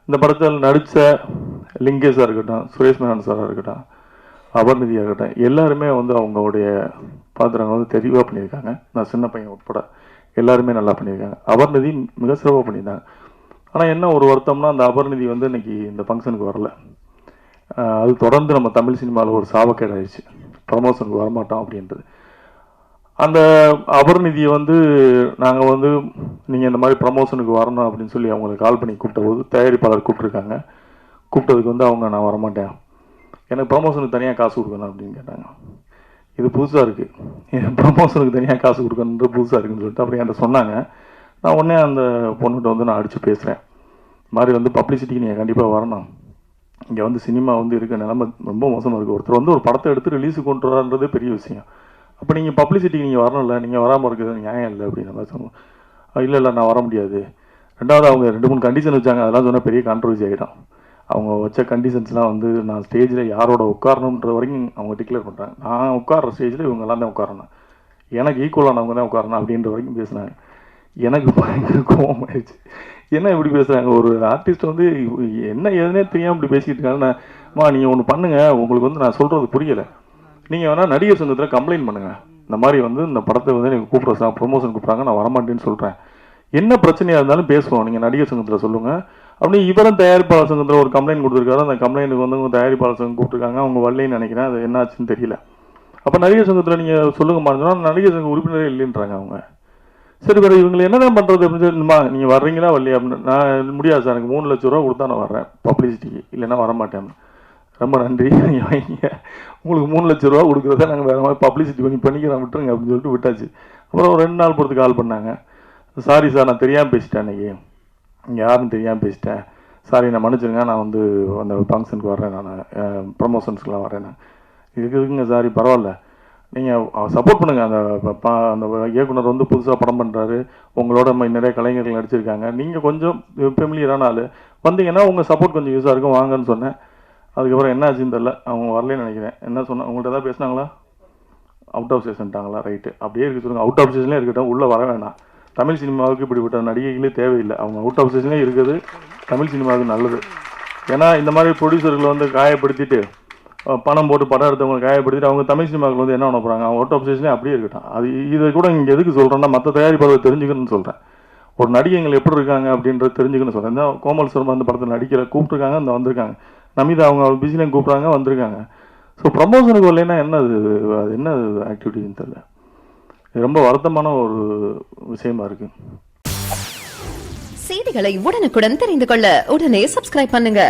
இந்த படத்தில் நடித்த லிங்கேஷாக இருக்கட்டும், சுரேஷ் மேனன் சாராக இருக்கட்டும், அபர்நிதியாக இருக்கட்டும், எல்லாருமே வந்து அவங்களுடைய பாத்திரங்கள் வந்து தெளிவாக பண்ணியிருக்காங்க. நான் சின்ன பையன் உட்பட எல்லாருமே நல்லா பண்ணியிருக்காங்க. அபர்நிதி மிக சிறப்பாக பண்ணியிருந்தாங்க. ஆனால் என்ன ஒரு வருத்தம்னா, அந்த அபர்நிதி வந்து இன்னைக்கு இந்த ஃபங்க்ஷனுக்கு வரல. அது தொடர்ந்து நம்ம தமிழ் சினிமாவில் ஒரு சாபக்கேடு ஆயிடுச்சு, ப்ரமோஷனுக்கு வரமாட்டோம் அப்படின்றது. அந்த அபர்நிதியை வந்து நாங்கள் வந்து நீங்கள் இந்த மாதிரி ப்ரமோஷனுக்கு வரணும் அப்படின்னு சொல்லி அவங்களுக்கு கால் பண்ணி கூப்பிட்ட போது தயாரிப்பாளர் கூப்பிட்ருக்காங்க. கூப்பிட்டதுக்கு வந்து அவங்க நான் வரமாட்டேன், எனக்கு ப்ரமோஷனுக்கு தனியாக காசு கொடுக்கணும் அப்படின்னு கேட்டாங்க. இது புதுசாக இருக்குது, ப்ரமோஷனுக்கு தனியாக காசு கொடுக்கணுன்ற புதுசாக இருக்குன்னு சொல்லிட்டு அப்படி என்கிட்ட சொன்னாங்க. நான் உடனே அந்த பொண்ணுகிட்ட வந்து நான் அடித்து பேசுகிறேன். இது மாதிரி வந்து பப்ளிசிட்டிக்கு நீங்கள் கண்டிப்பாக வரணும், இங்கே வந்து சினிமா வந்து இருக்க நிலைமை ரொம்ப மோசமாக இருக்குது. ஒருத்தர் வந்து ஒரு படத்தை எடுத்து ரிலீஸுக்கு கொண்டு வரான்றதே பெரிய விஷயம். அப்போ நீங்கள் பப்ளிசிட்டிக்கு நீங்கள் வரணும்ல, நீங்கள் வராமல் இருக்கிறது நியாயம் இல்லை அப்படின்ற மாதிரி சொன்னோம். இல்லை நான் வர முடியாது. ரெண்டாவது அவங்க 2-3 கண்டிஷன் வச்சாங்க, அதெல்லாம் சொன்னால் பெரிய கான்ட்ரவர்சி ஆகிடும். அவங்க வச்ச கண்டிஷன்ஸ்லாம் வந்து நான் ஸ்டேஜில் யாரோட உட்காரணுன்ற வரைக்கும் அவங்க டிக்ளேர் பண்ணுறாங்க. நான் உட்கார்ற ஸ்டேஜில் இவங்கெல்லாம் தான் உட்காரணும், எனக்கு ஈக்குவலானவங்க தான் உட்காரணும் அப்படின்ற வரைக்கும் பேசுனாங்க. எனக்கு பயங்கர கோபம் ஆயிடுச்சு. என்ன இப்படி பேசுகிறாங்க, ஒரு ஆர்டிஸ்ட் வந்து என்ன ஏதுனே தெரியாமல் இப்படி பேசிக்கிட்டு இருக்காங்கன்னா, நீங்கள் ஒன்று பண்ணுங்கள், உங்களுக்கு வந்து நான் சொல்கிறது புரியலை, நீங்கள் வேணால் நடிகர் சங்கத்தில் கம்ப்ளைண்ட் பண்ணுங்கள், இந்த மாதிரி வந்து இந்த படத்தை வந்து நீங்கள் கூப்பிட்ற ப்ரொமோஷன் கூப்பிட்றாங்க, நான் வரமாட்டேன்னு சொல்கிறேன், என்ன பிரச்சனையாக இருந்தாலும் பேசுவோம், நீங்கள் நடிகர் சங்கத்தில் சொல்லுங்கள் அப்படி. இவரும் தயாரிப்பாளர் சங்கத்தில் ஒரு கம்ப்ளைண்ட் கொடுத்துருக்காரு. அந்த கம்ப்ளைண்ட்டுக்கு வந்து தயாரிப்பாளர் சங்கம் கூப்பிட்டுருக்காங்க, அவங்க வரலைன்னு நினைக்கிறேன். அது என்ன ஆச்சுன்னு தெரியல. அப்போ நடிகர் சங்கத்தில் நீங்கள் சொல்லுங்க மாட்டோம்னா நடிகர் சங்க உறுப்பினரே இல்லைன்றாங்க அவங்க. சரி வேறு இவங்களை என்னதான் பண்ணுறது அப்படின்னு சொல்லிமா, நீங்கள் வர்றீங்களா வரலையா அப்படின்னு. நான் முடியாது சார், எனக்கு 3 லட்ச ரூபா கொடுத்தா நான் வர்றேன் பப்ளிசிட்டிக்கு, இல்லைன்னா வரமாட்டேன். ரொம்ப நன்றி, நீங்கள் வைங்க, உங்களுக்கு 3 லட்ச ரூபா கொடுக்குறத நாங்கள் வேறு மாதிரி பப்ளிசிட்டி கொஞ்சம் பண்ணிக்கிறோம், விட்டுருங்க அப்படின்னு சொல்லிட்டு விட்டாச்சு. அப்புறம் ஒரு 2 நாள் பொறுத்து கால் பண்ணாங்க. சாரி சார், நான் தெரியாமல் பேசிட்டேன், அன்றைக்கி இங்கே யாருன்னு தெரியாமல் பேசிட்டேன், சாரி நான் மன்னிச்சிருங்க, நான் வந்து அந்த ஃபங்க்ஷனுக்கு வர்றேன், நான் ப்ரமோஷன்ஸ்க்கெலாம் வர்றேன், நான் இருக்குங்க சாரி பரவாயில்ல, நீங்கள் சப்போர்ட் பண்ணுங்கள். அந்த இயக்குனர் வந்து புதுசாக படம் பண்ணுறாரு, உங்களோட நிறைய கலைஞர்கள் நடிச்சிருக்காங்க, நீங்கள் கொஞ்சம் ஃபெமிலியரான ஆள், வந்தீங்கன்னா உங்கள் சப்போர்ட் கொஞ்சம் யூஸாக இருக்கும், வாங்கன்னு சொன்னேன். அதுக்கப்புறம் என்ன ஆச்சுன்னு தெரில, அவங்க வரலன்னு நினைக்கிறேன். என்ன சொன்னால் உங்கள்கிட்ட ஏதாவது பேசினாங்களா? அவுட் ஆஃப் ஸ்டேஷன்ட்டாங்களா? ரைட்டு, அப்படியே இருக்க சொல்லுங்கள். அவுட் ஆஃப் ஸ்டேஷன்லேயே இருக்கட்டும், உள்ளே வர வேணாம். தமிழ் சினிமாவுக்கு இப்படிப்பட்ட நடிகைகளே தேவையில்லை, அவங்க அவுட் ஆஃப் ஸ்டேஷன்லேயே இருக்குது தமிழ் சினிமாவுக்கு நல்லது. ஏன்னா இந்த மாதிரி ப்ரொடியூசர்களை வந்து காயப்படுத்திட்டு பணம் போட்டு படம் எடுத்தவங்களை காயப்படுத்திட்டு அவங்க தமிழ் சினிமாவுக்கு வந்து என்ன பண்ண போகிறாங்க, அவங்க அவுட் ஆஃப் ஸ்டேஷன்லேயே அப்படியே இருக்கட்டும். அது இதை கூட இங்கே எதுக்கு சொல்கிறேன்னா, மற்ற தயாரிப்பாளர் தெரிஞ்சுக்கணும்னு சொல்கிறேன். ஒரு நடிகைகள் எப்படி இருக்காங்க அப்படின்றது தெரிஞ்சுக்கணும்னு சொல்கிறேன். இந்த கோமல் சர்மா அந்த படத்தில் நடிக்கிற கூப்பிட்டுருக்காங்க, இந்த வந்திருக்காங்க. நமிதா அவங்க பிஸிலையும் கூப்பிட்றாங்க, வந்திருக்காங்க. ஸோ ப்ரமோஷனுக்கு வரலைன்னா என்ன அது என்ன ஆக்டிவிட்டின்னு தெரியல. இது ரொம்ப வருத்தமான ஒரு விஷயமா இருக்கு. செய்திகளை உடனுக்குடன் தெரிந்து கொள்ள உடனே சப்ஸ்கிரைப் பண்ணுங்க.